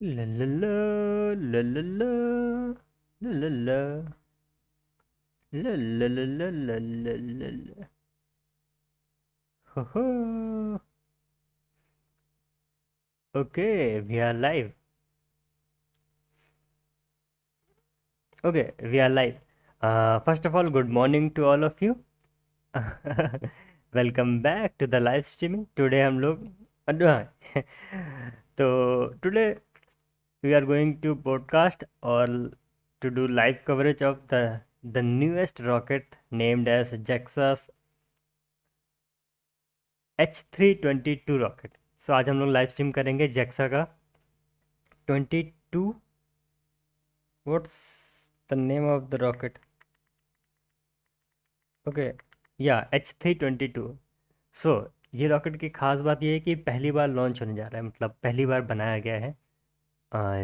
La la la la la la la la la la la la la la la la la. Ho ho. Okay, we are live. Okay, we are live. First of all, good morning to all of you. Welcome back to the live streaming. Today हम लोग तो today we are going to broadcast or to do live coverage of the newest rocket named as JAXA's H3-22 rocket. So आज हम लोग live stream करेंगे JAXA का 22। What's the name of the rocket? Okay, yeah H3-22। सो ये रॉकेट की खास बात ये है कि पहली बार लॉन्च होने जा रहा है, मतलब पहली बार बनाया गया है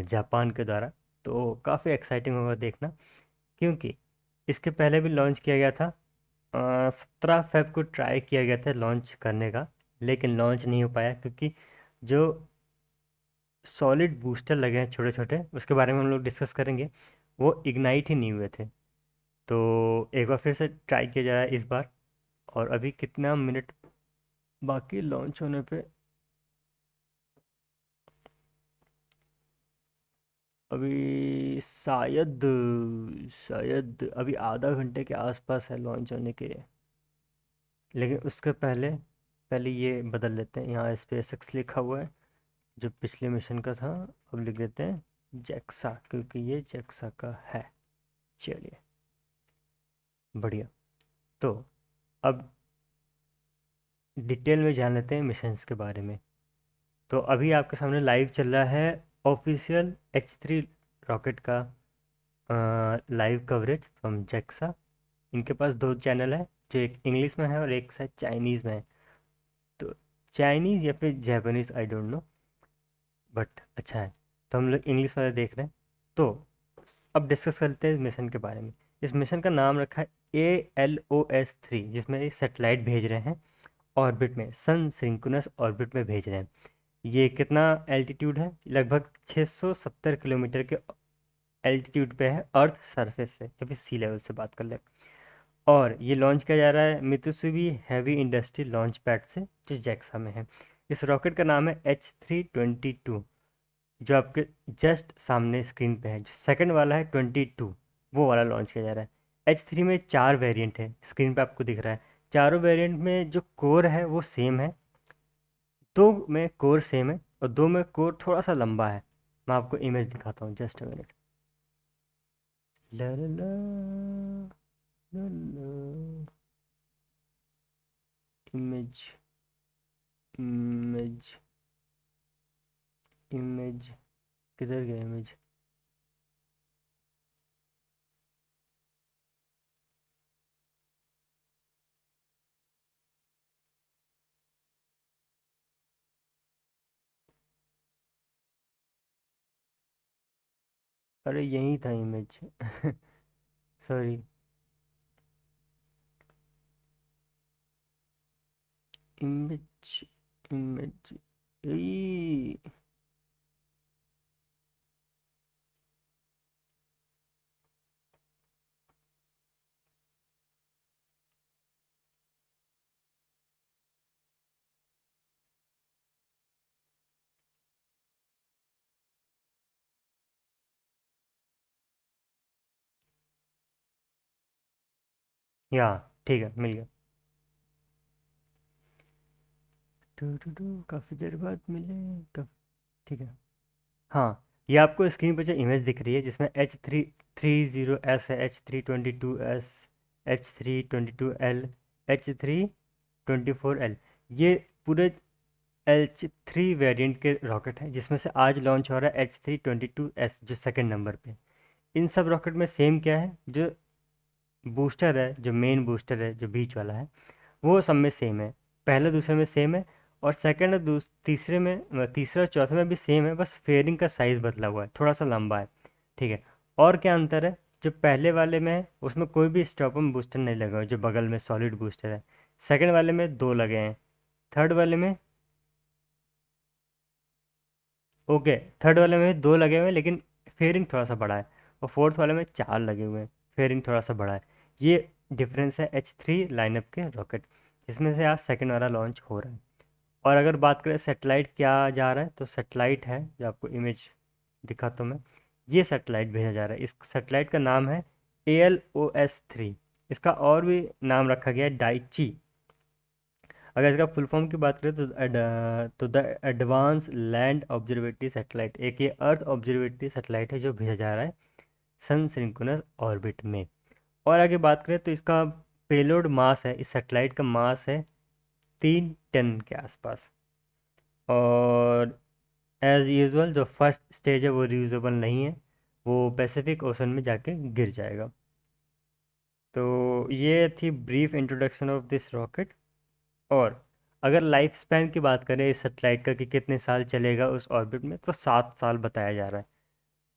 जापान के द्वारा। तो काफ़ी एक्साइटिंग होगा देखना, क्योंकि इसके पहले भी लॉन्च किया गया था। 17 फेब को ट्राई किया गया था लॉन्च करने का, लेकिन लॉन्च नहीं हो पाया क्योंकि जो सॉलिड बूस्टर लगे हैं छोटे छोटे, उसके बारे में हम लोग डिस्कस करेंगे। वो इग्नाइट ही नहीं हुए थे। तो एक बार फिर से ट्राई किया जाए इस बार। और अभी कितना मिनट बाकी लॉन्च होने पे? अभी शायद शायद अभी आधा घंटे के आसपास है लॉन्च होने के। लेकिन उसके पहले पहले ये बदल लेते हैं, यहाँ स्पेस एक्स लिखा हुआ है जो पिछले मिशन का था। अब लिख देते हैं जैक्सा, क्योंकि ये जैक्सा का है। चलिए, बढ़िया। तो अब डिटेल में जान लेते हैं मिशंस के बारे में। तो अभी आपके सामने लाइव चल रहा है ऑफिशियल H3 रॉकेट का लाइव कवरेज फ्रॉम जैक्सा। इनके पास दो चैनल है, जो एक इंग्लिश में है और एक शायद चाइनीज़ में है। तो चाइनीज़ या फिर Japanese, I don't know, but अच्छा है। तो हम लोग इंग्लिश वाले देख रहे हैं। तो अब डिस्कस करते हैं मिशन के बारे में। इस मिशन का नाम रखा है ALOS-3, जिसमें ये सेटेलाइट भेज रहे हैं ऑर्बिट में, सन सिंक्रोनस ऑर्बिट में भेज रहे हैं। ये कितना एल्टीट्यूड है? लगभग 670 किलोमीटर के एल्टीट्यूड पे है अर्थ सरफेस से, या फिर सी लेवल से बात कर ले। और ये लॉन्च किया जा रहा है Mitsubishi heavy industry launch pad से, जो जैक्सा में है। इस रॉकेट का नाम है H3-22, जो आपके जस्ट सामने स्क्रीन पे है। जो सेकंड वाला है 22, वो वाला लॉन्च किया जा रहा है। H3 में 4 वेरिएंट है, स्क्रीन पे आपको दिख रहा है। चारों वेरिएंट में जो कोर है वो सेम है। दो में कोर सेम है और दो में कोर थोड़ा सा लंबा है। मैं आपको इमेज दिखाता हूँ, जस्ट अ मिनट। ला ला ला ला ला। इमेज इमेज इमेज किधर गया इमेज? अरे यही था इमेज। सॉरी। इमेज इमेज ई। या ठीक है, मिल गया। काफ़ी देर बाद मिले कब? ठीक है। हाँ, ये आपको स्क्रीन पर जो इमेज दिख रही है, जिसमें H3-30 है, H3-22S, H3-22L, H3-24L, ये पूरे H3 वेरिएंट के रॉकेट हैं, जिसमें से आज लॉन्च हो रहा है H3-22S, जो सेकंड नंबर पे। इन सब रॉकेट में सेम क्या है, जो बूस्टर है, जो मेन बूस्टर है, जो बीच वाला है, वो सब में सेम है। पहले दूसरे में सेम है, और सेकंड और तीसरे में, तीसरे और चौथे में भी सेम है, बस फेयरिंग का साइज़ बदला हुआ है, थोड़ा सा लंबा है। ठीक है। और क्या अंतर है? जो पहले वाले में है उसमें कोई भी स्टॉपम बूस्टर नहीं लगा हुआ, जो बगल में सॉलिड बूस्टर है। सेकंड वाले में दो लगे हैं। थर्ड वाले में ओके, थर्ड वाले में 2 लगे हुए हैं लेकिन फेयरिंग थोड़ा सा बड़ा है, और फोर्थ वाले में 4 लगे हुए हैं, फेयरिंग थोड़ा सा बड़ा है। ये डिफरेंस है H3 लाइनअप के रॉकेट, जिसमें से आज सेकंड वाला लॉन्च हो रहा है। और अगर बात करें सैटेलाइट क्या जा रहा है, तो सैटेलाइट है जो आपको इमेज दिखाता हूँ मैं, ये सैटेलाइट भेजा जा रहा है। इस सैटेलाइट का नाम है ALOS-3। इसका और भी नाम रखा गया है डाइची। अगर इसका फुल फॉर्म की बात करें तो the advance land observatory satellite, एक ये अर्थ ऑब्जर्वेटरी सैटेलाइट है जो भेजा जा रहा है सन सिंक्रोनस ऑर्बिट में। और आगे बात करें तो इसका पेलोड मास है, इस सैटेलाइट का मास है 3 टन के आसपास। और एज़ यूजुअल जो फर्स्ट स्टेज है वो रियूजेबल नहीं है, वो पैसिफिक ओशन में जाके गिर जाएगा। तो ये थी brief introduction of this rocket. और अगर लाइफ स्पैन की बात करें इस सेटेलाइट का कि कितने साल चलेगा उस ऑर्बिट में, तो 7 साल बताया जा रहा है।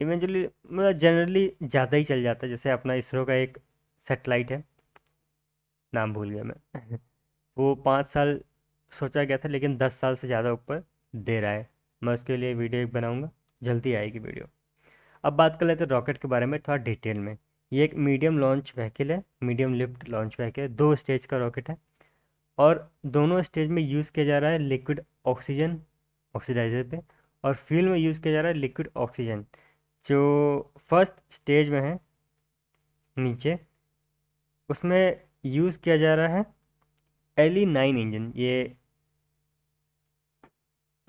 इवेंचुअली मतलब जनरली ज़्यादा ही चल जाता है। जैसे अपना इसरो का एक सेटेलाइट है, नाम भूल गया मैं वो 5 साल सोचा गया था, लेकिन 10 साल से ज़्यादा ऊपर दे रहा है। मैं उसके लिए वीडियो एक बनाऊंगा, जल्दी आएगी वीडियो। अब बात कर लेते हैं रॉकेट के बारे में थोड़ा डिटेल में। ये एक मीडियम लॉन्च व्हीकल है, मीडियम लिफ्ट लॉन्च व्हीकल है, 2 स्टेज का रॉकेट है। और दोनों स्टेज में यूज़ किया जा रहा है लिक्विड ऑक्सीजन ऑक्सीडाइजर पे, और फ्यूल में यूज़ किया जा रहा है लिक्विड ऑक्सीजन। जो फर्स्ट स्टेज में है नीचे, उसमें यूज़ किया जा रहा है LE9 इंजन। ये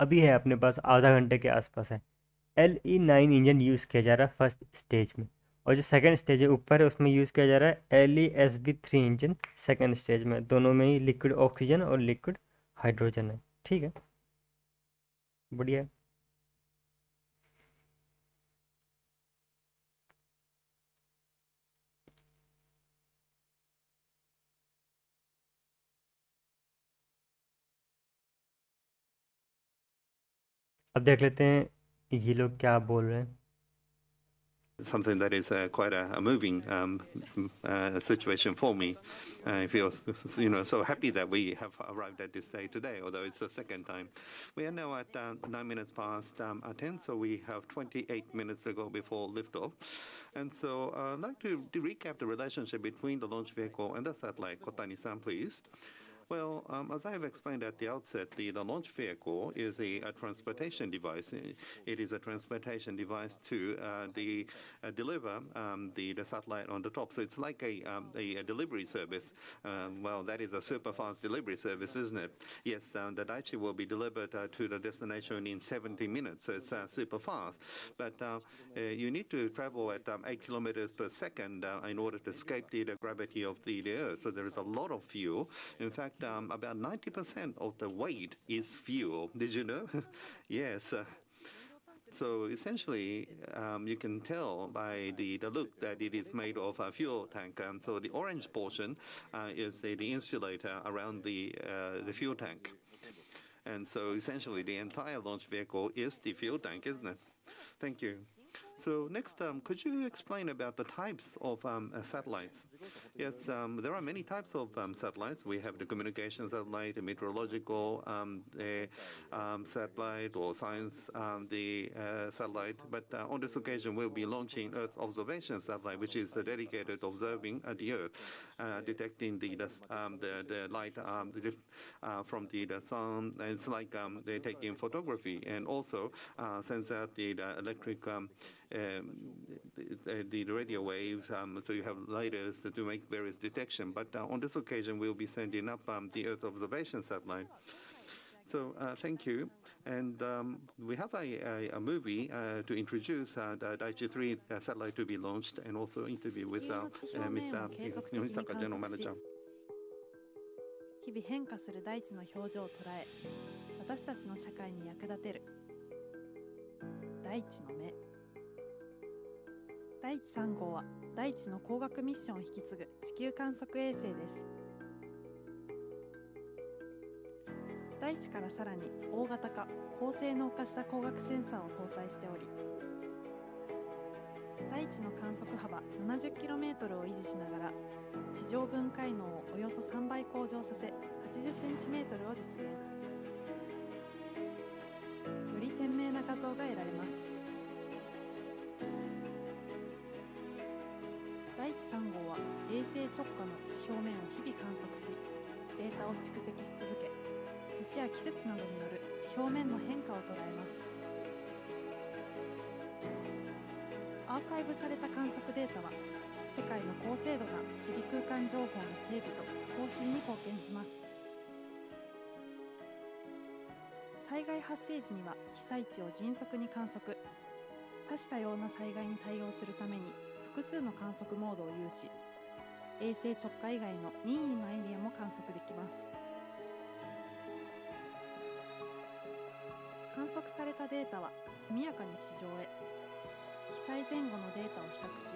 अभी है अपने पास, आधा घंटे के आसपास है। LE9 इंजन यूज़ किया जा रहा है फर्स्ट स्टेज में। और जो सेकंड स्टेज है ऊपर है, उसमें यूज़ किया जा रहा है LESB3 इंजन सेकंड स्टेज में। दोनों में ही लिक्विड ऑक्सीजन और लिक्विड हाइड्रोजन है। ठीक है, बढ़िया है। अब देख लेते हैं ये लोग क्या बोल रहे हैं। Something that is quite a moving situation for me. I feel, so happy that we have arrived at this day today, although it's the second time. We are now at 9 minutes past 10, so we have 28 minutes to go before liftoff. And so I'd like to recap the relationship between the launch vehicle and the satellite. Kotani-san, please. Well, as I have explained at the outset, the launch vehicle is a transportation device. It is a transportation device to deliver the satellite on the top. So it's like a delivery service. Well, that is a super fast delivery service, isn't it? Yes, the Daichi will be delivered to the destination in 70 minutes. So it's super fast. But you need to travel at 8 kilometers per second in order to escape the gravity of the Earth. So there is a lot of fuel. In fact, about 90% of the weight is fuel. Did you know? Yes. So essentially, you can tell by the look that it is made of a fuel tank. So the orange portion is the insulator around the fuel tank. And so essentially, the entire launch vehicle is the fuel tank, isn't it? Thank you. So next, could you explain about the types of satellites? Yes, there are many types of satellites. We have the communication satellite, the meteorological satellite, or science satellite. But on this occasion, we'll be launching Earth observation satellite, which is dedicated to observing the Earth, detecting the light from the sun. And it's like they're taking photography, and also sends out the electric the radio waves, so you have lidars to make various detection. But on this occasion, we'll be sending up the Earth observation satellite. So thank you. And we have a movie to introduce the Daichi 3 satellite to be launched, and also interview with Mr. Yonisaka, General Manager. 日々変化する大地の表情を捉え、私たちの社会に役立てる大地の目。大地3号は大地の光学ミッションを引き継ぐ地球観測衛星です。大地からさらに大型化、高性能化した光学センサーを搭載しており、大地の観測幅 70km を維持しながら地上分解能をおよそ3倍向上させ 80cm を実現。より鮮明なな画像が得られます。大地3号は衛星直下の地表面を日々観測し、データを蓄積し続け、年や季節などによる地表面の変化を捉えます。アーカイブされた観測データは、世界の高精度な地理空間情報の整備と更新に貢献します。災害発生時には被災地を迅速に観測。多種多様な災害に対応するために複数の観測モードを有し、衛星直下以外の任意のエリアも観測できます。観測されたデータは速やかに地上へ。被災前後のデータを比較し、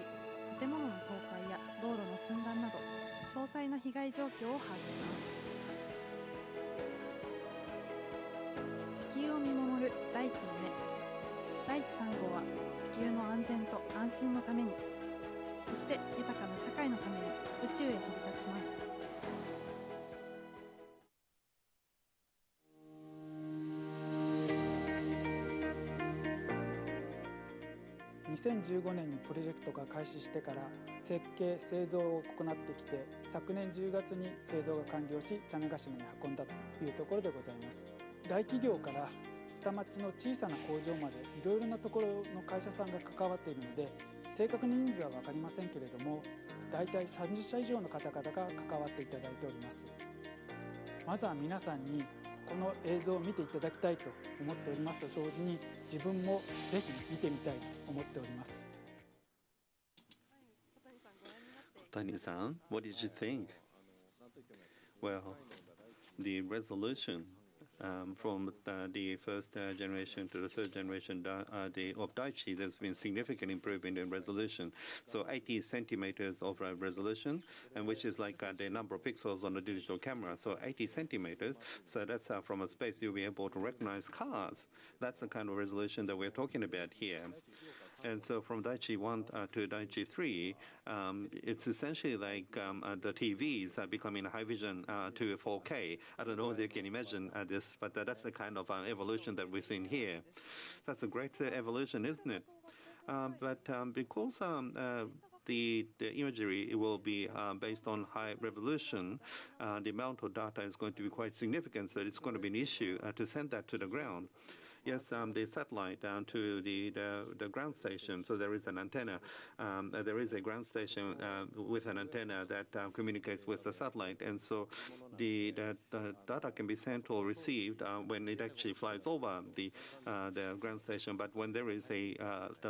建物の倒壊や道路の寸断など詳細な被害状況を把握します。地球を見守る大地の目。大地3号は地球の安全と安心のために、そして豊かな社会のために宇宙へ飛び立ちます。2015年にプロジェクトが開始してから設計・製造を行ってきて、昨年10月に製造が完了し種子島に運んだというところでございます。大企業から下町の小さな工場までいろいろなところの会社さんが関わっているので、正確に人数は分かりませんけれども、だいたい30社以上の方々が関わっていただいております。まずは皆さんにこの映像を見ていただきたいと思っておりますと同時に、自分もぜひ見てみたいと思っております。Otani-san, what did you think? Well, the resolution from the first generation to the third generation of Daichi, there's been significant improvement in resolution. So 80 centimeters of resolution, and which is like the number of pixels on a digital camera. So 80 centimeters, so that's from a space you'll be able to recognize cars. That's the kind of resolution that we're talking about here. And so from Daichi 1 to Daichi 3, it's essentially like the TVs are becoming high vision to 4K. I don't know if you can imagine this, but that's the kind of evolution that we're seeing here. That's a great evolution, isn't it? But because the imagery will be based on high resolution, the amount of data is going to be quite significant, so it's going to be an issue to send that to the ground. Yes, the satellite down to the ground station. So there is an antenna. There is a ground station with an antenna that communicates with the satellite, and so the data can be sent or received when it actually flies over the ground station. But when there is the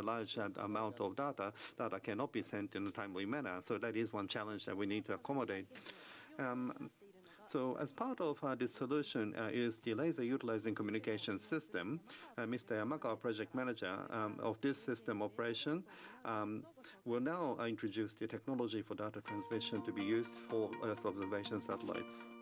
large amount of data cannot be sent in a timely manner. So that is one challenge that we need to accommodate. So as part of this solution is the laser utilizing communication system. Mr. Yamaka, project manager of this system operation, will now introduce the technology for data transmission to be used for Earth observation satellites.「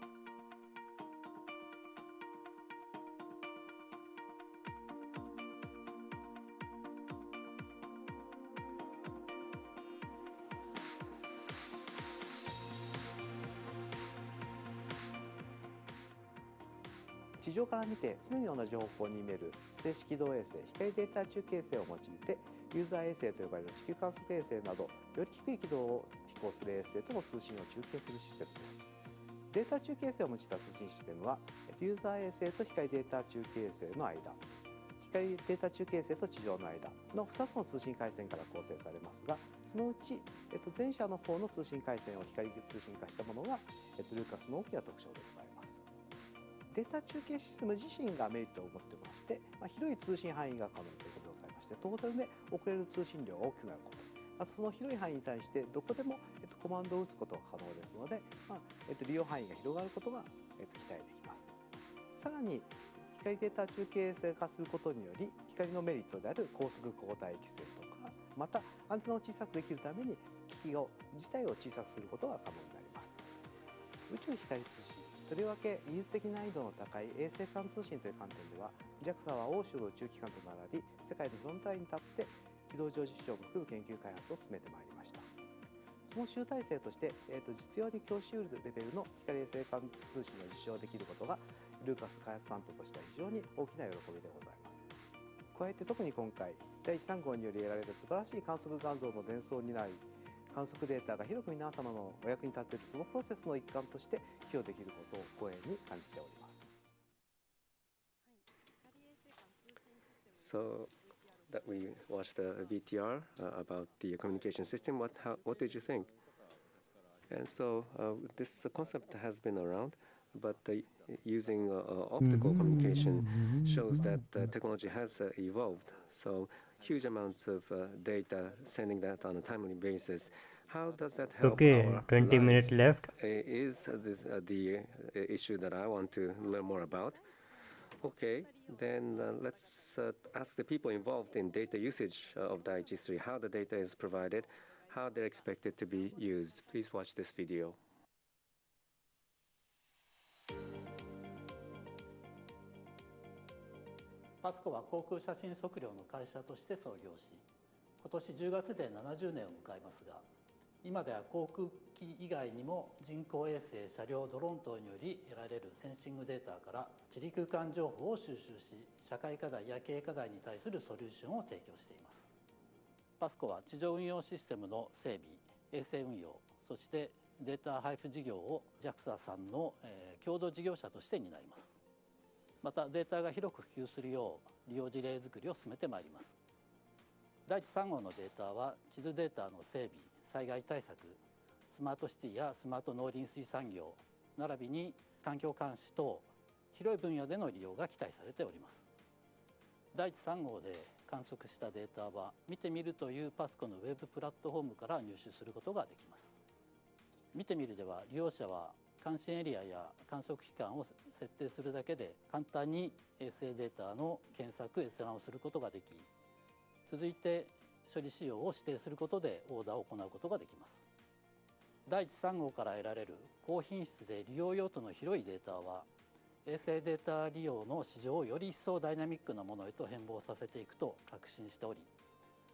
地上から見て常に同じ方向に見える静止軌道衛星光データ中継衛星を用いて、ユーザー衛星と呼ばれる地球観測衛星などより低い軌道を飛行する衛星との通信を中継するシステムです。データ中継衛星を用いた通信システムは、ユーザー衛星と光データ中継衛星の間、光データ中継衛星と地上の間の2つの通信回線から構成されますが、そのうち、前者の方の通信回線を光通信化したものが、ルーカスの大きな特徴でございます。データ中継システム自身がメリットを持ってまして、広い通信範囲が可能ということでございまして、トータルで送れる通信量が大きくなること、あとその広い範囲に対してどこでも、コマンドを打つことが可能ですので、利用範囲が広がることが、期待できます。さらに光データ中継衛星化することにより、光のメリットである高速交代規制とか、またアンテナを小さくできるために機器自体を小さくすることが可能になります。宇宙光通信、とりわけ技術的難易度の高い衛星間通信という観点では、 JAXA は欧州の宇宙機関と並び、世界のフロントラインに立って軌道上実証を含む研究開発を進めてまいりました。その集大成として、実用に供しうるレベルの光衛星間通信を実証できることが、ルーカス開発担当としては非常に大きな喜びでございます。加えて特に今回第1、3号により得られる素晴らしい観測画像の伝送になり、観測データが広く皆様のお役に立っているそのプロセスの一環として寄与できることを光栄に感じております。So that we watched the VTR about the communication system. What did you think? And so this concept has been around, but using optical communication shows that technology has evolved. So huge amounts of data, sending that on a timely basis. How does that help our 20 minutes lives? left. Is the issue that I want to learn more about. Okay, then let's ask the people involved in data usage of Daichi 3, how the data is provided, how they're expected to be used. Please watch this video. パスコは航空写真測量の会社として創業し、今年10月で70年を迎えますが、今では航空機以外にも人工衛星、車両、ドローン等により得られるセンシングデータから地理空間情報を収集し、社会課題や経営課題に対するソリューションを提供しています。パスコは地上運用システムの整備、衛星運用、そしてデータ配布事業を JAXA さんの共同事業者として担います。またデータが広く普及するよう利用事例作りを進めてまいります。第一3号のデータは地図データの整備、災害対策、スマートシティやスマート農林水産業並びに環境監視等広い分野での利用が期待されております。第一3号で観測したデータは見てみるというパスコのウェブプラットフォームから入手することができます。見てみるでは利用者は関心エリアや観測期間を設定するだけで簡単に衛星データの検索閲覧をすることができ、続いて処理仕様を指定することでオーダーを行うことができます。第一3号から得られる高品質で利用用途の広いデータは衛星データ利用の市場をより一層ダイナミックなものへと変貌させていくと確信しており、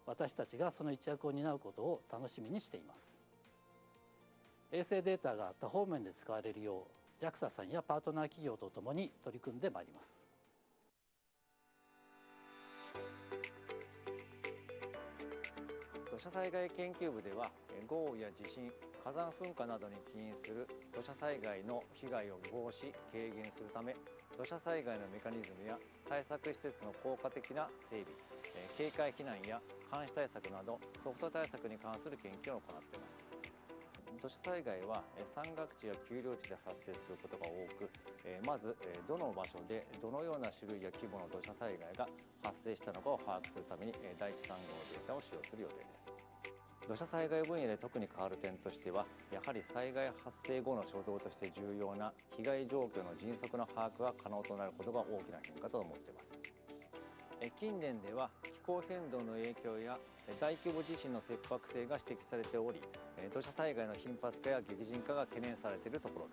私たちがその一役を担うことを楽しみにしています。衛星データが多方面で使われるよう JAXA さんやパートナー企業とともに取り組んでまいります。土砂災害研究部では豪雨や地震、火山噴火などに起因する土砂災害の被害を防止・軽減するため、土砂災害のメカニズムや対策施設の効果的な整備、警戒避難や監視対策などソフト対策に関する研究を行っています。土砂災害は山岳地や丘陵地で発生することが多く、まずどの場所でどのような種類や規模の土砂災害が発生したのかを把握するために第一3号データを使用する予定です。土砂災害分野で特に変わる点としては、やはり災害発生後の初動として重要な被害状況の迅速な把握が可能となることが大きな変化と思っています。近年では気候変動の影響や大規模地震の切迫性が指摘されており、土砂災害の頻発化や激甚化が懸念されているところ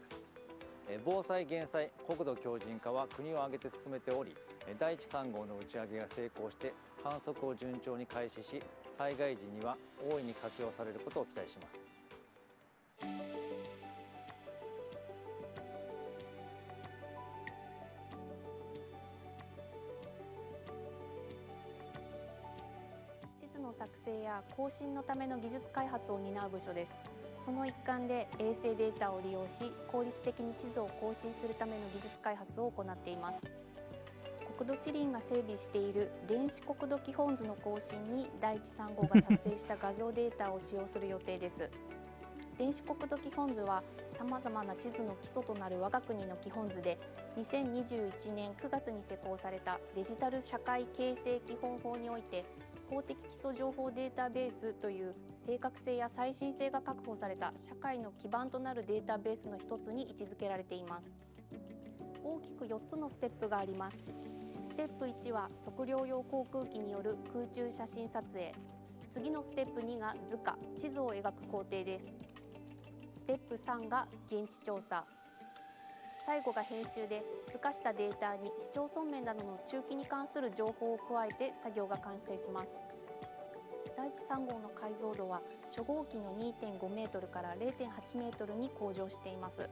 です。防災・減災、国土強靭化は国を挙げて進めており、第一3号の打ち上げが成功して観測を順調に開始し、災害時には大いに活用されることを期待します。地図の作成や更新のための技術開発を担う部署です。その一環で衛星データを利用し、効率的に地図を更新するための技術開発を行っています。国土地理院が整備している電子国土基本図の更新に第一3号が撮影した画像データを使用する予定です。電子国土基本図はさまざまな地図の基礎となる我が国の基本図で、2021年9月に施行されたデジタル社会形成基本法において、公的基礎情報データベースという正確性や最新性が確保された社会の基盤となるデータベースの一つに位置づけられています。大きく4つのステップがあります。ステップ1は測量用航空機による空中写真撮影。次のステップ2が図化、地図を描く工程です。ステップ3が現地調査。最後が編集で、図化したデータに市町村名などの中期に関する情報を加えて作業が完成します。第一3号の解像度は初号機の 2.5 メートルから 0.8 メートルに向上しています。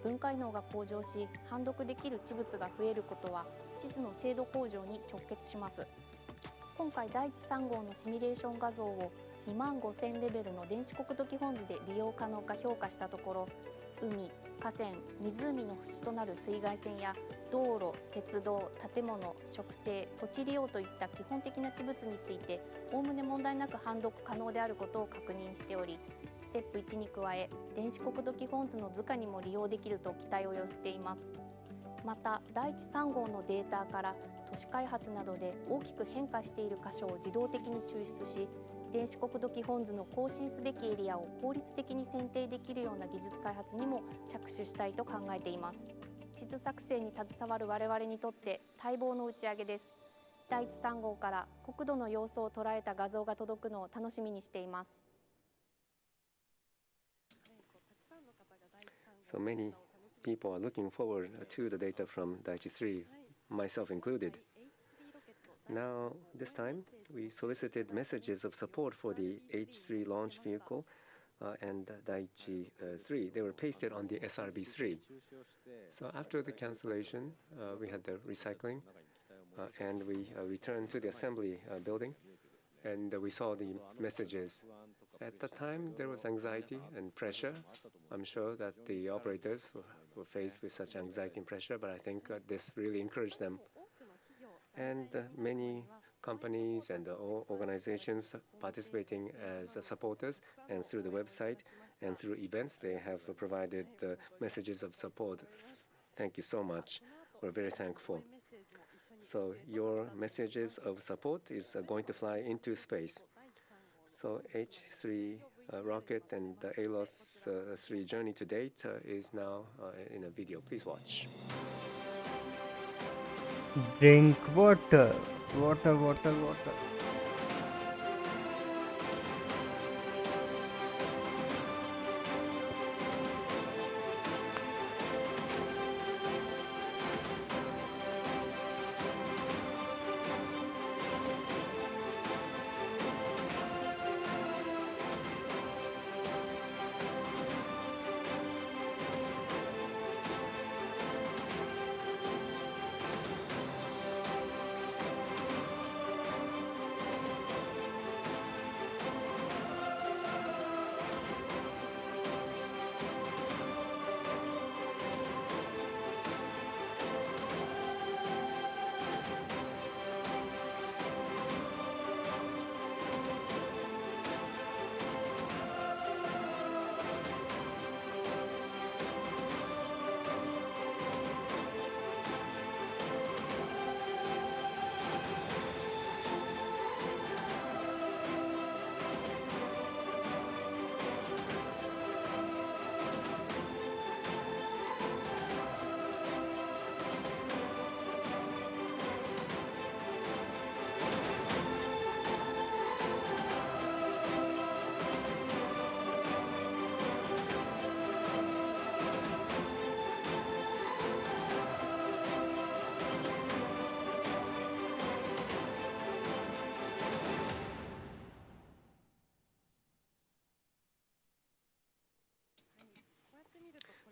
分解能が向上し、判読できる地物が増えることは地図の精度向上に直結します。今回第一3号のシミュレーション画像を25000レベルの電子国土基本図で利用可能か評価したところ、海、河川、湖の縁となる水害線や道路、鉄道、建物、植生、土地利用といった基本的な地物についておおむね問題なく判読可能であることを確認しており、ステップ1に加え電子国土基本図の図鑑にも利用できると期待を寄せています。また第一3号のデータから都市開発などで大きく変化している箇所を自動的に抽出し、電子国土基本図の更新すべきエリアを効率的に選定できるような技術開発にも着手したいと考えています。地図作成に携わる我々にとって待望の打ち上げです。第一3号から国土の様子を捉えた画像が届くのを楽しみにしています。So many people are looking forward to the data from Daichi 3, myself included. Now, this time, we solicited messages of support for the H3 launch vehicle and Daichi 3. They were pasted on the SRB-3. So after the cancellation, we had the recycling, and we returned to the assembly building, and we saw the messages. At the time, there was anxiety and pressure. I'm sure that the operators were faced with such anxiety and pressure, but I think this really encouraged them. And many companies and organizations participating as supporters, and through the website and through events, they have provided messages of support. Thank you so much. We're very thankful. So your messages of support is going to fly into space. So H3 rocket and the ALOS-3 journey to date is now in a video. Please watch. Drink water, water, water, water.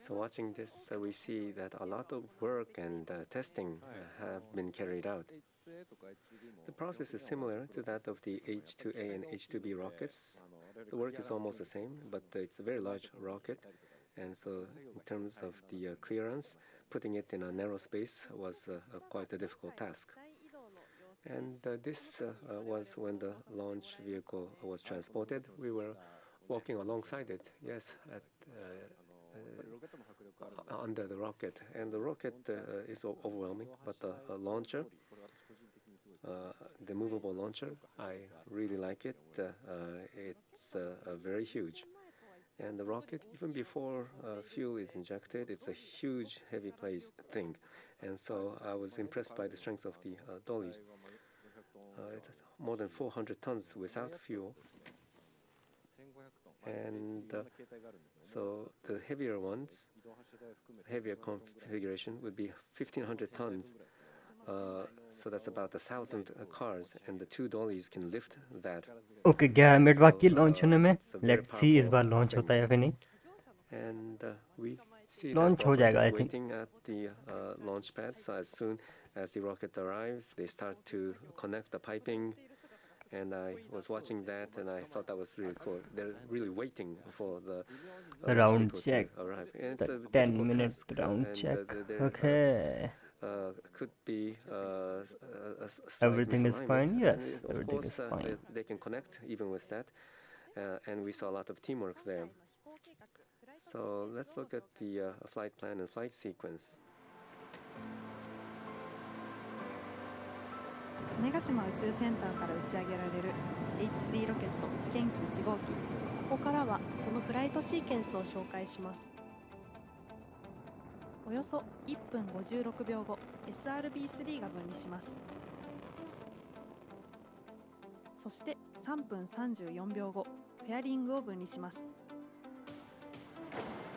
So watching this, we see that a lot of work and testing have been carried out. The process is similar to that of the H2A and H2B rockets. The work is almost the same, but it's a very large rocket, and so in terms of the clearance, putting it in a narrow space was quite a difficult task. And this was when the launch vehicle was transported. We were walking alongside it, yes, under the rocket. And the rocket is overwhelming, but the launcher, the movable launcher, I really like it. It's very huge. And the rocket, even before fuel is injected, it's a huge, heavy thing. And so I was impressed by the strength of the dollies. More than 400 tons without fuel. And so the heavier ones, heavier configuration would be 1,500 tons. So that's about 1,000 cars, and the two dollies can lift that. Okay, 11 मिनट बाकी लॉन्च होने में. Let's see इस बार लॉन्च होता है या फिर नहीं. And we see Launch that हो जाएगा, I rocket is think. waiting at the launch pad. So as soon as the rocket arrives, they start to connect the piping And I was watching that, and I thought that was really cool. They're really waiting for the Round vehicle check. to arrive. And it's The a 10-minute difficult task, round check. there Okay. could be a slight Everything is misalignment. fine? And Yes, of everything course, is fine. they can connect even with that. And we saw a lot of teamwork there. So let's look at the flight plan and flight sequence. 種子島宇宙センターから打ち上げられる H3 ロケット試験機1号機。ここからはそのフライトシーケンスを紹介します。およそ1分56秒後、SRB3 が分離します。そして3分34秒後、フェアリングを分離します。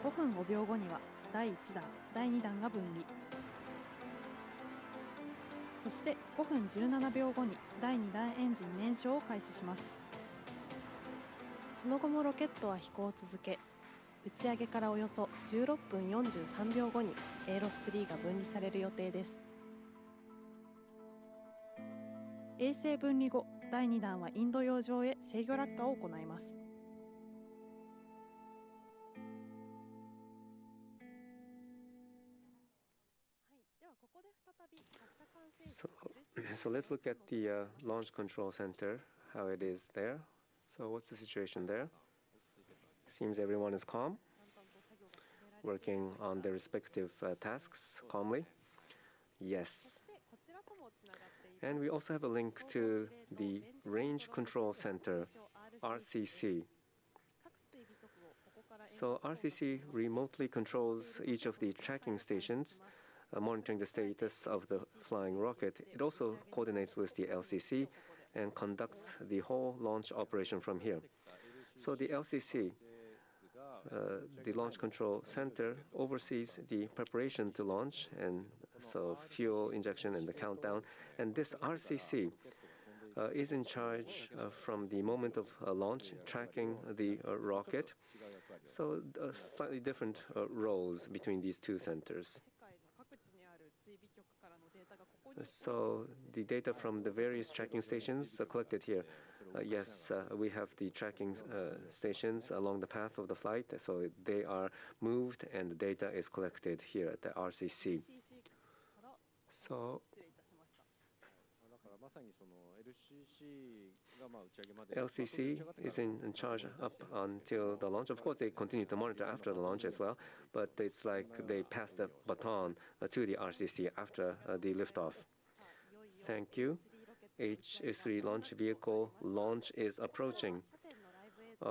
5分5秒後には第1弾、第2弾が分離。そして5分17秒後に第2弾エンジン燃焼を開始します。その後もロケットは飛行を続け、打ち上げからおよそ16分43秒後に ALOS-3 が分離される予定です。衛星分離後、第2弾はインド洋上へ制御落下を行います。So let's look at the Launch Control Center, how it is there. So what's the situation there? Seems everyone is calm, working on their respective tasks calmly. Yes. And we also have a link to the Range Control Center, RCC. So RCC remotely controls each of the tracking stations, monitoring the status of the flying rocket. It also coordinates with the LCC and conducts the whole launch operation from here. So the LCC, the Launch Control Center, oversees the preparation to launch, and so fuel injection and the countdown. And this RCC is in charge from the moment of launch, tracking the rocket. So slightly different roles between these two centers. So the data from the various tracking stations are collected here. Yes, we have the tracking stations along the path of the flight, so they are moved and the data is collected here at the RCC. So LCC is in charge up until the launch. Of course, they continue to monitor after the launch as well, but it's like they pass the baton to the RCC after the liftoff. Thank you. H3 launch vehicle launch is approaching.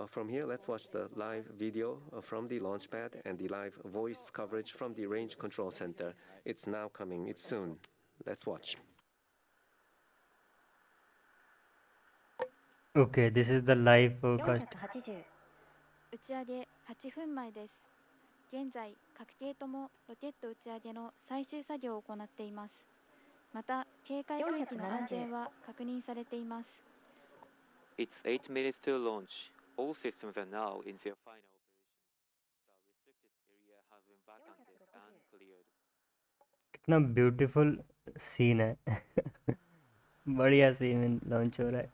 From here, let's watch the live video from the launch pad and the live voice coverage from the Range Control Center. It's now coming. It's soon. Let's watch. Okay, this is the live forecast. 打ち上げ8分前です。現在、各艇ともロケット打ち上げの最終作業を行っています。また、警戒区域の安全は確認されています。It's 8 minutes to launch. All systems are now in their final operation. The restricted area has been vacated and cleared. कितना beautiful scene है बढ़िया scene launch हो रहा है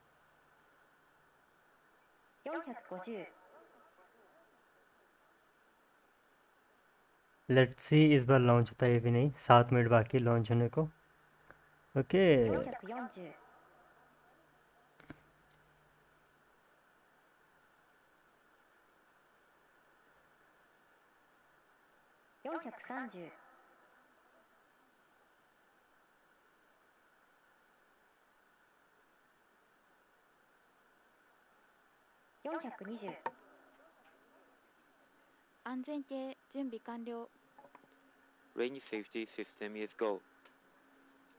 450 let's see इस बार लॉन्च होता है भी नहीं 7 मिनट बाकी लॉन्च होने को ओके 440 430 420 安全系準備完了。 Range safety system is go.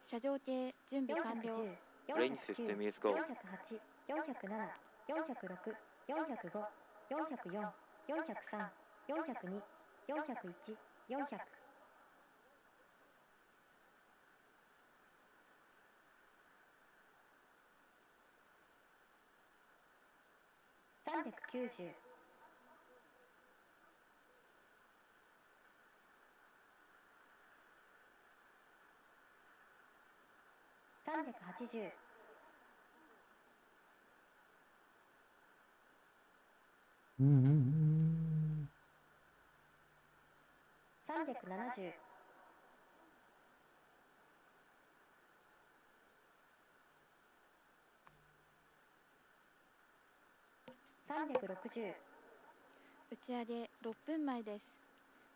車上系準備完了。 Range system is go. 408 407 406 405 404 403 402 401 400 390 380 370 360打ち上げ6分前です。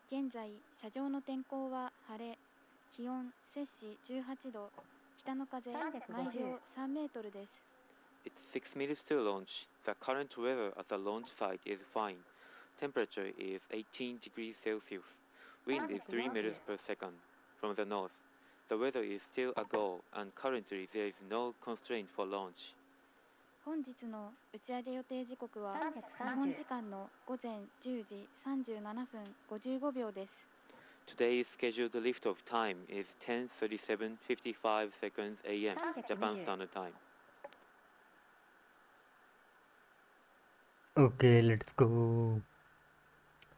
現在、車上の天候は晴れ、気温摂氏18度、北の風毎秒3メートルです。It's 6 minutes to launch. The current weather at the launch site is fine. Temperature is 18 degrees Celsius. Wind is 3 meters per second from the north. The weather is still a goal, and currently there is no constraint for launch. 本日の打ち上げ予定時刻は日本時間の午前10時37分55秒です。Today's scheduled liftoff time is 10:37:55 seconds a.m. Japan Standard Time. Okay let's go.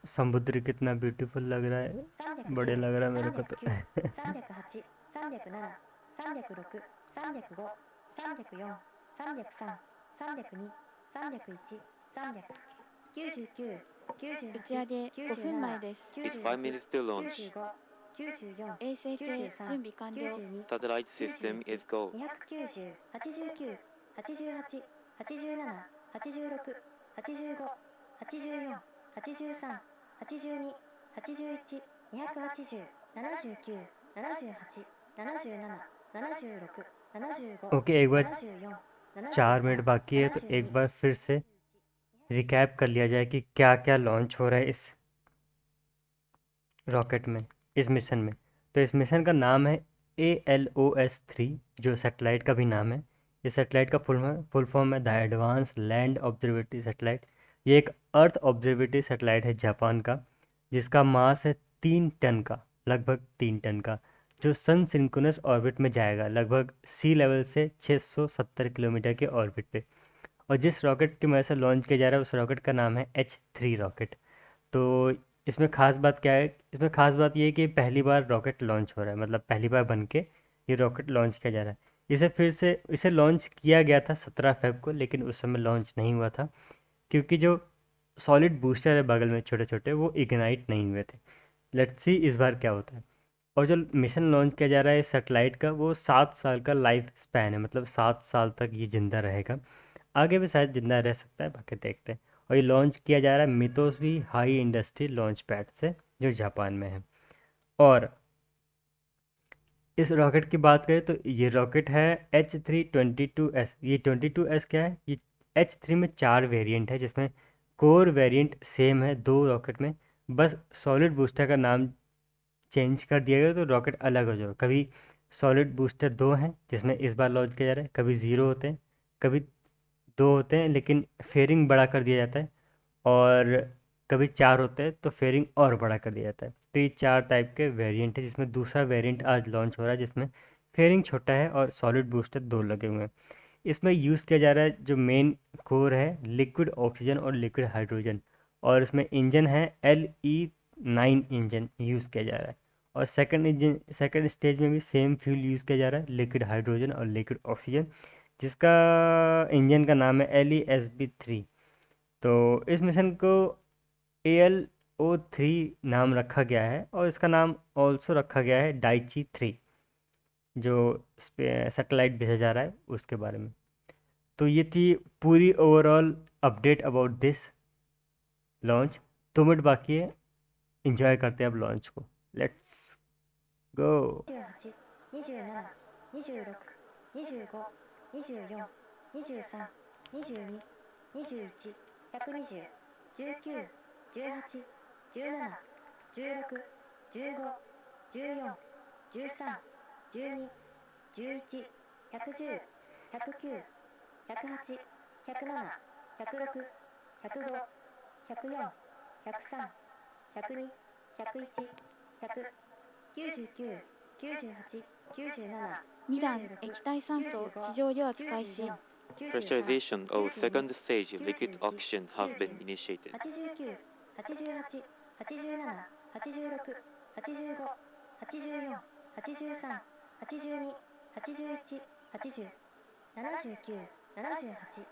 समुद्र कितना ब्यूटीफुल लग रहा है, बढ़िया लग रहा है मेरे को तो। 308 307 306 305 304 303 302 301 300 99 打ち上げ5分前です。 It's 5 minutes to launch. 95 94 衛星系準備完了。 Satellite system is go. 290 89 88 87 86 85 84 83 82 81 280 79 78 77 76 75 ओके एक बार 74 4 मिनट बाकी है, तो एक बार फिर से रिकैप कर लिया जाए कि क्या क्या लॉन्च हो रहा है इस रॉकेट में, इस मिशन में। तो इस मिशन का नाम है ALOS-3, जो सैटेलाइट का भी नाम है। इस सैटेलाइट का फुल फॉर्म है the advance land observatory satellite. ये एक अर्थ ऑब्जर्वेटरी सैटेलाइट है जापान का, जिसका मास है 3 टन का, लगभग 3 टन का, जो सन सिंक्रोनस ऑर्बिट में जाएगा लगभग सी लेवल से 670 किलोमीटर के ऑर्बिट पे। और जिस रॉकेट की मदद से लॉन्च किया जा रहा है उस रॉकेट का नाम है H3 रॉकेट। तो इसमें ख़ास बात क्या है, इसमें ख़ास बात ये है कि पहली बार रॉकेट लॉन्च हो रहा है, मतलब पहली बार बन के ये रॉकेट लॉन्च किया जा रहा है। इसे लॉन्च किया गया था 17 फ़रवरी को, लेकिन उस समय लॉन्च नहीं हुआ था क्योंकि जो सॉलिड बूस्टर है बगल में छोटे छोटे, वो इग्नाइट नहीं हुए थे। लेट्स सी इस बार क्या होता है। और जो मिशन लॉन्च किया जा रहा है सैटेलाइट का, वो 7 साल का लाइफ स्पैन है, मतलब 7 साल तक ये ज़िंदा रहेगा। आगे भी शायद ज़िंदा रह सकता है, बाकी देखते हैं। और ये लॉन्च किया जा रहा है मितोसबी हाई इंडस्ट्री लॉन्च पैड से, जो जापान में है। और इस रॉकेट की बात करें तो ये रॉकेट है H3-22S। ये 22S क्या है, ये H3 में 4 वेरिएंट है, जिसमें कोर वेरिएंट सेम है 2 रॉकेट में, बस सॉलिड बूस्टर का नाम चेंज कर दिया गया तो रॉकेट अलग हो जाएगा। कभी सॉलिड बूस्टर 2 हैं जिसमें इस बार लॉन्च किया जा रहा है, कभी 0 होते हैं, कभी 2 होते हैं लेकिन फेयरिंग बड़ा कर दिया जाता है, और कभी 4 होते हैं तो फेयरिंग और बड़ा कर दिया जाता है। तो ये 4 टाइप के वेरिएंट है, जिसमें दूसरा वेरिएंट आज लॉन्च हो रहा है जिसमें फेयरिंग छोटा है और सॉलिड बूस्टर 2 लगे हुए हैं। इसमें यूज़ किया जा रहा है जो मेन कोर है लिक्विड ऑक्सीजन और लिक्विड हाइड्रोजन, और इसमें इंजन है LE9 इंजन यूज़ किया जा रहा है। और सेकंड स्टेज में भी सेम फ्यूल यूज़ किया जा रहा है, लिक्विड हाइड्रोजन और लिक्विड ऑक्सीजन, जिसका इंजन का नाम है LESB3। तो इस मिशन को ALO-3 नाम रखा गया है, और इसका नाम ऑल्सो रखा गया है डाइची 3, जो सैटेलाइट भेजा जा रहा है उसके बारे में। तो ये थी पूरी overall update about this launch. 2 मिनट बाकी है, इंजॉय करते हैं अब लॉन्च को। Let's go. 27 27 26 25 24 25 23 24 25 21 120 19 18 19 20 21 15 16 17 18 19 20 21 100 101 102 103 104 105 106 107 98 97 2段液体酸素地上与圧開始。 Pressurization of second stage liquid oxygen have been initiated. 89 88 87 86 85 84 83 82 81 80 79 78 78 77 76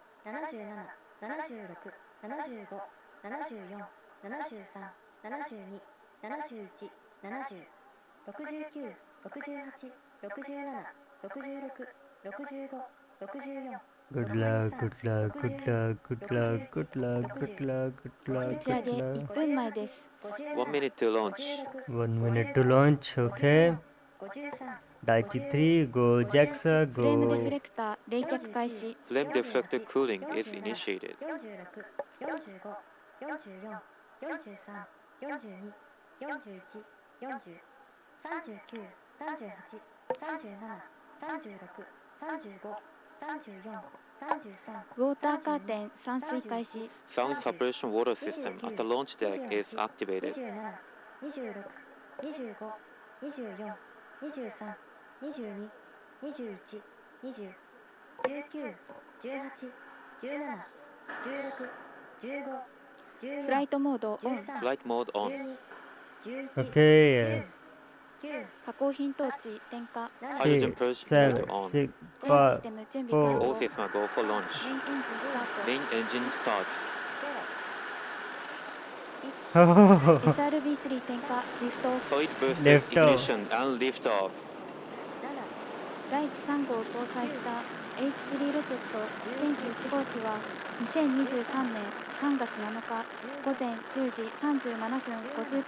76 76 75 74、73、72、71、70、69、68、67、66、65、64、Good luck, good luck, good luck, good luck, good luck, good luck, good 打 luck, ち上 good げ luck. 1分前です。 1 minute to launch. 1 minute to launch, okay. Daichi 3, go JAXA, フレームディフ go. レクター冷却開始。 Flame deflector cooling is initiated. 46、45、44、43、42、41、40、39、38、37、36、35、34、33、ウォーターカーテン散水開始。 Sound suppression water system at the launch deck is activated. 27、26、25、24、23、22、21、20、19、18、17、16、15、14、フライトモードオン。 13、 Flight mode on. 12、11、Okay. 9、加工品トーチ点火。 Hydrogen 8, purge mode 7, on. 6, 全シ 5, ステム準備完 All 了。 systems go for launch. メインエンジンスタート。 Main engine start. oh, SRB3 点火。リフトオフ。 Solid boosters Lift off. ignition and lift off. 第3号を搭載した H3 ロケット天気1号機は2023年3月7日午前10時37分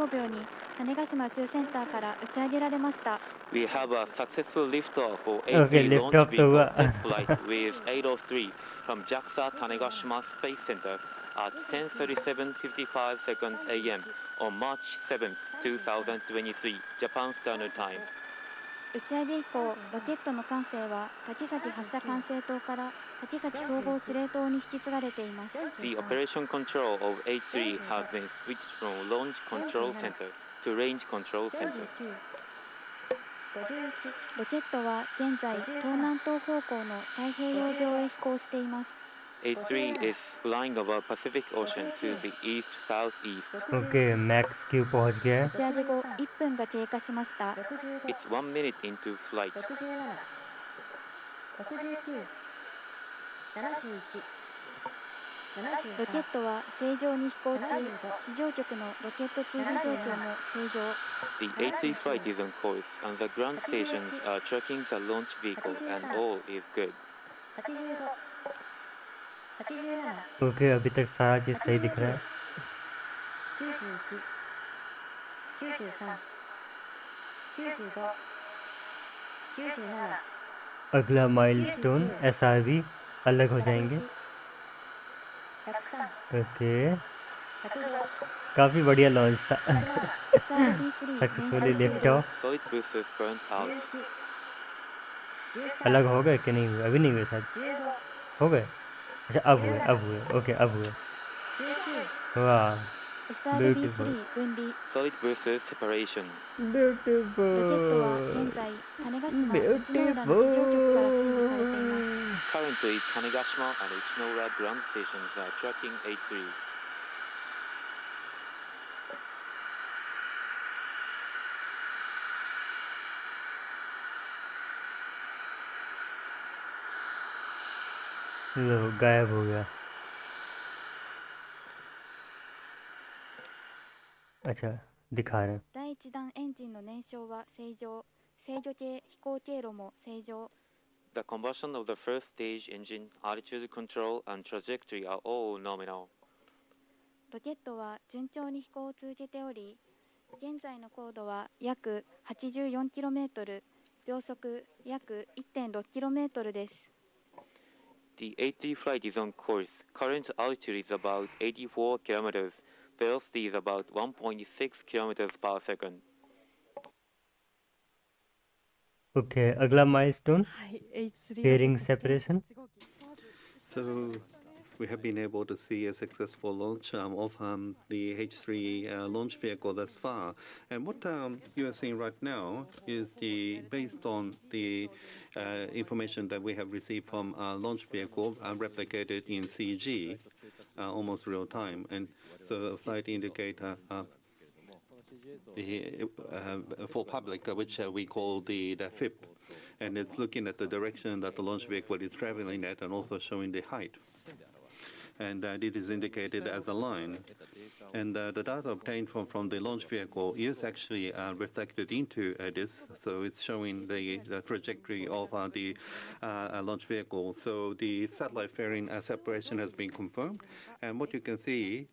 55秒に種子島宇宙センターから打ち上げられました。 We have a successful liftoff for Okay, A3 lift launch off to vehicle what? test flight with 803 from JAXA Tanegashima Space Center at 10:37:55 a.m. on March 7th, 2023, Japan Standard Time. 打ち上げ以降、ロケットの管制は滝崎発射管制塔から滝崎総合司令塔に引き継がれています。 The operation control of A3 has been switched from launch control center to range control center. ロケットは現在東南東方向の太平洋上へ飛行しています。 A3 is flying over Pacific Ocean to the east-southeast. Okay, max Q पहुंच गया है. 打ち上げ後1分が経過しました。 It's 1 minute into flight. 67、69、71、ロケットは正常に飛行中、地上局のロケット追尾状況も正常。 The A3 flight is on course and the ground stations are tracking the launch vehicle and all is good. 85、87、 Okay, अभी तक सारा चीज सही दिख रहा है. 91、93、95、97、 अगला माइलस्टोन SRB अलग हो जाएंगे. 103、 ओके, 105、 काफी बढ़िया लॉन्च था. SRB3 successfully lift off. Solid boosters burnt out. 11、13、अलग हो गए कि नहीं हुए? अभी नहीं हुए शायद. 15、हो गए. अच्छा अब हुए. ओके अब हुए. 19、 वाह, SRB3 分離。 Solid boosters separation. ロケットは現在種子島内之浦の地上局から追尾されています。 Currently, Tanegashima and Ichinoura ground stations are tracking A3. लो गायब हो गया. अच्छा दिखा रहे हैं. 第1段エンジンの燃焼は正常。制御系飛行経路も正常。 The combustion of the first stage engine, altitude control, and trajectory are all nominal. ロケットは順調に飛行を続けており、現在の高度は約 84km、秒速約 1.6km です。 The A3 flight is on course. Current altitude is about 84 kilometers. Velocity is about 1.6 kilometers per second. Okay, अगला milestone H3 Fairing separation. So we have been able to see a successful launch of the H3 launch vehicle thus far. And what you are seeing right now is based on the information that we have received from our launch vehicle replicated in CG, almost real time. And so a flight indicator for public, which we call the FIP. And it's looking at the direction that the launch vehicle is traveling at and also showing the height. and it is indicated as a line. And the data obtained from the launch vehicle is actually reflected into this, so it's showing the trajectory of the launch vehicle. So the satellite fairing separation has been confirmed, and what you can see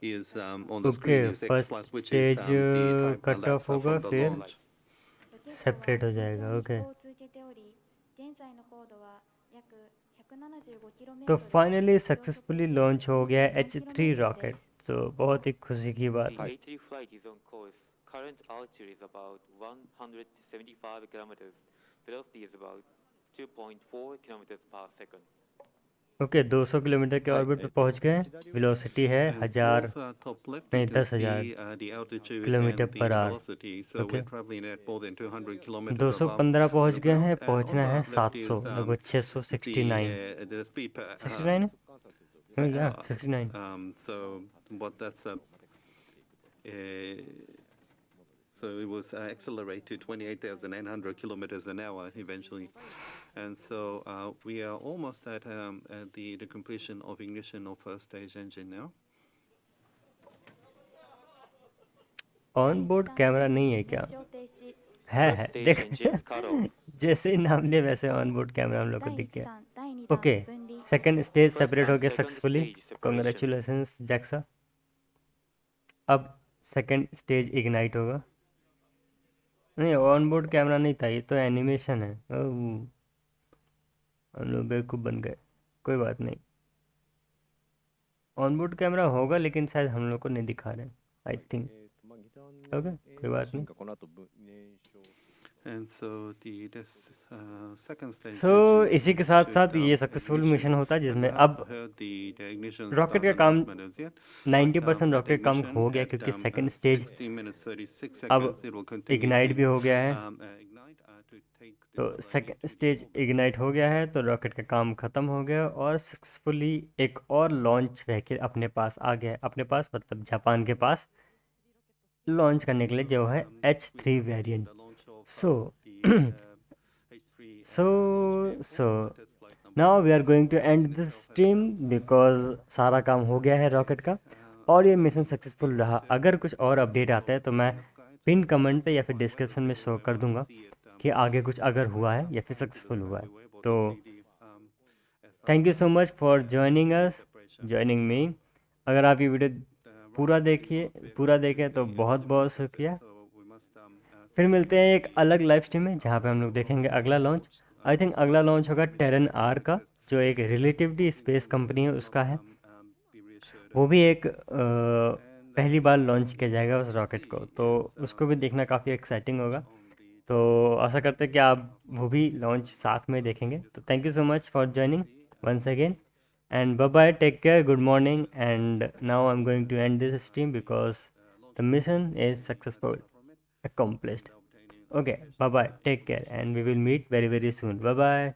is on the screen is X first plus, which stage is the time cut elapsed of होगा from the फिर launch. Separate हो जाएगा. ओके, तो finally successfully launch हो गया H3 rocket. तो बहुत ही खुशी की बात The है. H3 flight is on course. Current altitude is about 175 kilometers. Velocity is about 2.4 kilometers per second. Okay, 200 किलोमीटर के ऑर्बिट पे पहुंच गए. वेलोसिटी है And 1000 towards top left, you नहीं can 10,000 see the altitude kilometre and the per hour. velocity. So okay, we're traveling at more than 200 kilometers above 215 पहुंच the गए ground. हैं. And on पहुंचना है the left 700, is लगभग 669. the speed 69 है? या 69. so what that's so it was accelerated to 28,900 kilometers an hour eventually. And so we are almost at the completion of ignition of first stage engine now. On board camera नहीं है क्या? है First stage देख. engines cut off. जैसे ही नाम लिया वैसे on board camera हम लोग को दिख गया. Okay, second stage First separate हो and गया second successfully. stage separation. Congratulations JAXA. अब सेकंड स्टेज इग्नाइट होगा. नहीं, ऑन बोर्ड कैमरा नहीं था, ये तो एनिमेशन है. ओह, हम लोग बेवकूफ़ बन गए. कोई बात नहीं, ऑन बोर्ड कैमरा होगा लेकिन शायद हम लोग को नहीं दिखा रहे. I think. ओके, कोई बात नहीं. And so this second stage. सो इसी के साथ साथ ये सक्सेसफुल मिशन होता है जिसमें अब रॉकेट का काम 90% रॉकेट काम हो गया, क्योंकि सेकंड स्टेज अब इग्नाइट भी हो गया है. तो सेकंड स्टेज इग्नाइट हो गया है, तो रॉकेट का काम ख़त्म हो गया और सक्सेसफुली एक और लॉन्च व्हीकल अपने पास आ गया है. अपने पास मतलब जापान के पास लॉन्च करने के लिए, जो है H3 variant. So now we are going to end this stream because सारा काम हो गया है रॉकेट का और ये मिशन सक्सेसफुल रहा. अगर कुछ और अपडेट आता है तो मैं पिन कमेंट पे या फिर डिस्क्रिप्शन में शो कर दूंगा कि आगे कुछ अगर हुआ है या फिर सक्सेसफुल हुआ है. तो thank you so much for joining me. अगर आप ये वीडियो पूरा देखें तो बहुत बहुत शुक्रिया. फिर मिलते हैं एक अलग लाइव स्ट्रीम में जहाँ पे हम लोग देखेंगे अगला लॉन्च. आई थिंक अगला लॉन्च होगा टेरन आर का, जो एक रिलेटिवली स्पेस कंपनी है उसका है. वो भी एक पहली बार लॉन्च किया जाएगा उस रॉकेट को, तो उसको भी देखना काफ़ी एक्साइटिंग होगा. तो आशा करते हैं कि आप वो भी लॉन्च साथ में देखेंगे. तो thank you so much for joining once again and bye bye, take care, good morning. And now I'm going to end this stream because the mission is successful, accomplished. Okay, bye bye, take care, and we will meet very soon. Bye bye.